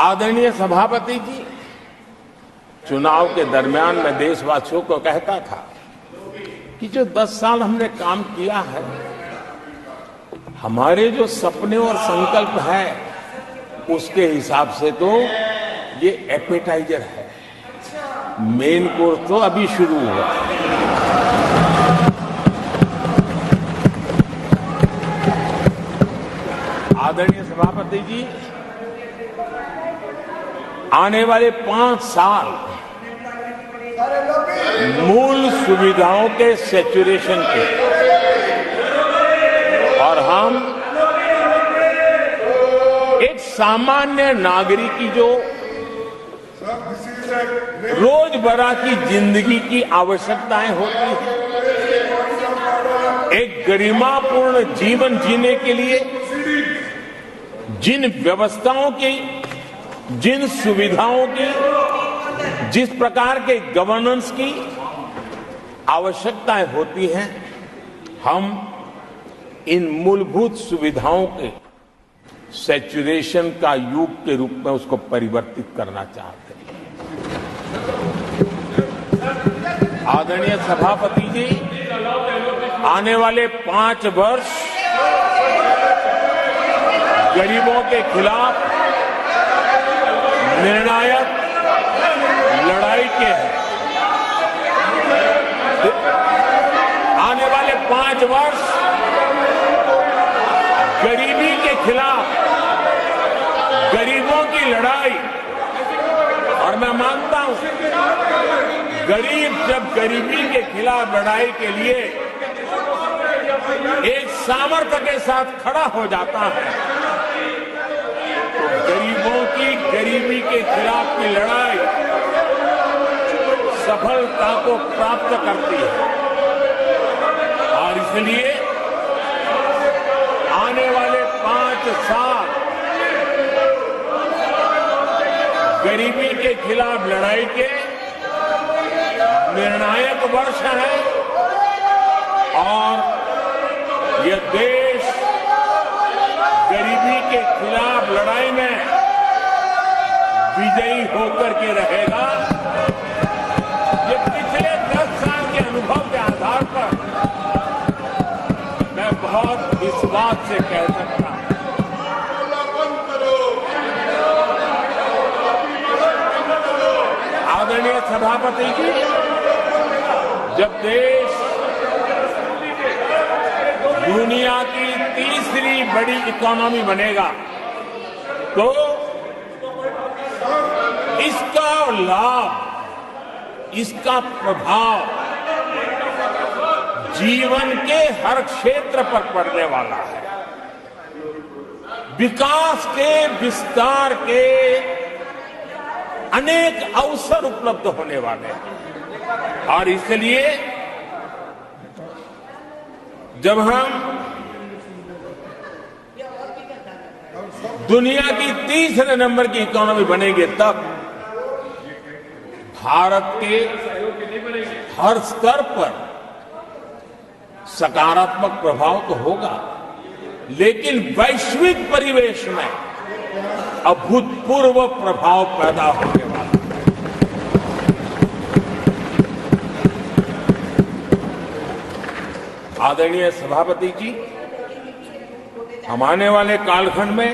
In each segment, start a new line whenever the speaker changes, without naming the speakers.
आदरणीय सभापति जी, चुनाव के दरमियान मैं देशवासियों को कहता था कि जो 10 साल हमने काम किया है, हमारे जो सपने और संकल्प है, उसके हिसाब से तो ये एपेटाइजर है, मेन कोर्स तो अभी शुरू हुआ। आदरणीय सभापति जी, आने वाले 5 साल मूल सुविधाओं के सैचुरेशन के, और हम एक सामान्य नागरिक की जो रोजमर्रा की जिंदगी की आवश्यकताएं होती हैं, एक गरिमापूर्ण जीवन जीने के लिए जिन व्यवस्थाओं की, जिन सुविधाओं की, जिस प्रकार के गवर्नेंस की आवश्यकताएं होती हैं, हम इन मूलभूत सुविधाओं के सैचुरेशन का युग के रूप में उसको परिवर्तित करना चाहते हैं। आदरणीय सभापति जी, आने वाले 5 वर्ष गरीबों के खिलाफ निर्णायक लड़ाई के हैं। आने वाले 5 वर्ष गरीबी के खिलाफ, गरीबों की लड़ाई, और मैं मानता हूं गरीब जब गरीबी के खिलाफ लड़ाई के लिए एक सामर्थ्य के साथ खड़ा हो जाता है, तो गरीबों की गरीबी के खिलाफ की लड़ाई सफलता को प्राप्त करती है। और इसलिए आने वाले 5 साल गरीबी के खिलाफ लड़ाई के निर्णायक वर्ष है, और यह देश गरीबी के खिलाफ लड़ाई में विजयी होकर के रहेगा। ये पिछले 10 साल के अनुभव के आधार पर मैं बहुत विश्वास से कह सकता हूं। आदरणीय सभापति जी, जब देश दुनिया की तीसरी बड़ी इकोनॉमी बनेगा, तो इसका लाभ, इसका प्रभाव जीवन के हर क्षेत्र पर पड़ने वाला है। विकास के, विस्तार के अनेक अवसर उपलब्ध होने वाले हैं। और इसलिए जब हम दुनिया की तीसरे नंबर की इकोनॉमी बनेंगे, तब भारत के हर स्तर पर सकारात्मक प्रभाव तो होगा, लेकिन वैश्विक परिवेश में अभूतपूर्व प्रभाव पैदा होने वाला है। आदरणीय सभापति जी, हम आने वाले कालखंड में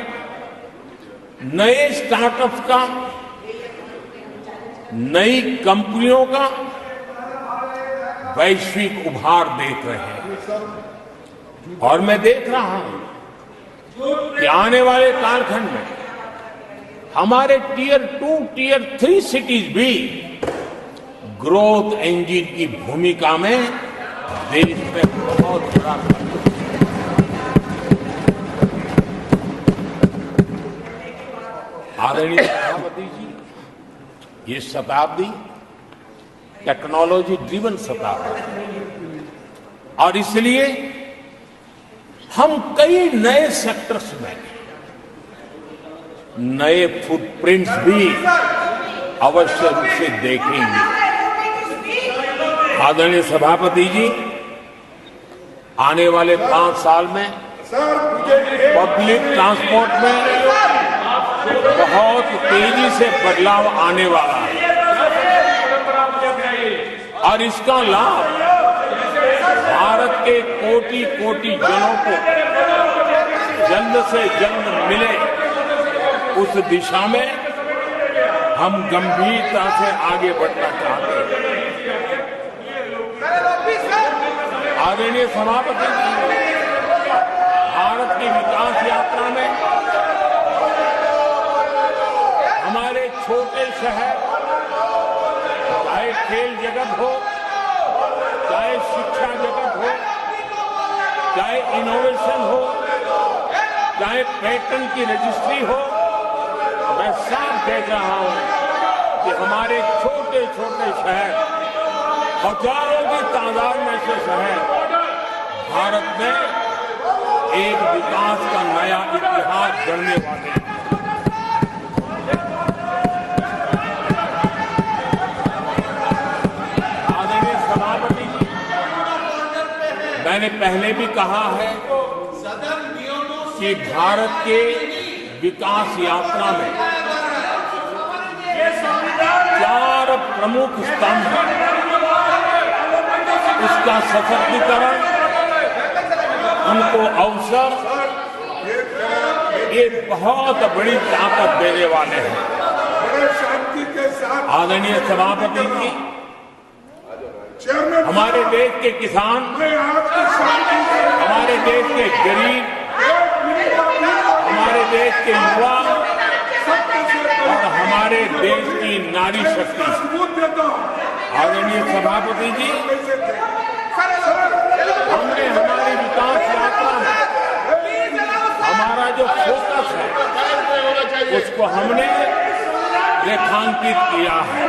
नए स्टार्टअप्स का, नई कंपनियों का वैश्विक उभार देख रहे हैं, और मैं देख रहा हूं कि आने वाले कालखंड में हमारे टियर 2, टियर 3 सिटीज भी ग्रोथ इंजन की भूमिका में देश में बहुत बड़ा आदरणीय सभापति जी, ये शताब्दी टेक्नोलॉजी ड्रिवन शताब्दी है, और इसलिए हम कई नए सेक्टर्स में नए फुटप्रिंट्स भी अवश्य रूप से देखेंगे। आदरणीय सभापति जी, आने वाले 5 साल में पब्लिक ट्रांसपोर्ट में बहुत तेजी से बदलाव आने वाला है और इसका लाभ भारत के कोटि कोटि जनों को जल्द से जल्द मिले, उस दिशा में हम गंभीरता से आगे बढ़ना चाहते हैं। आदरणीय सभापति जी, भारत की विकास यात्रा में हमारे छोटे शहर, चाहे खेल जगत हो, चाहे शिक्षा जगत हो, चाहे इनोवेशन हो, चाहे पेटेंट की रजिस्ट्री हो, मैं साफ देख रहा हूं कि हमारे छोटे छोटे शहर, हजारों की तादाद में से शहर भारत में एक विकास का नया इतिहास गढ़ने वाले हैं। आदरणीय सभापति जी, मैंने पहले भी कहा है कि भारत के विकास यात्रा में 4 प्रमुख स्तंभ हैं। उसका सशक्तिकरण, उनको अवसर, ये बहुत बड़ी ताकत देने वाले हैं। आदरणीय सभापति जी, हमारे देश के किसान, हमारे देश के गरीब, हमारे देश के युवा और हमारे देश की नारी शक्ति, आदरणीय सभापति जी, हमने हमारी विकास यात्रा में हमारा जो फोकस है उसको हमने रेखांकित किया है।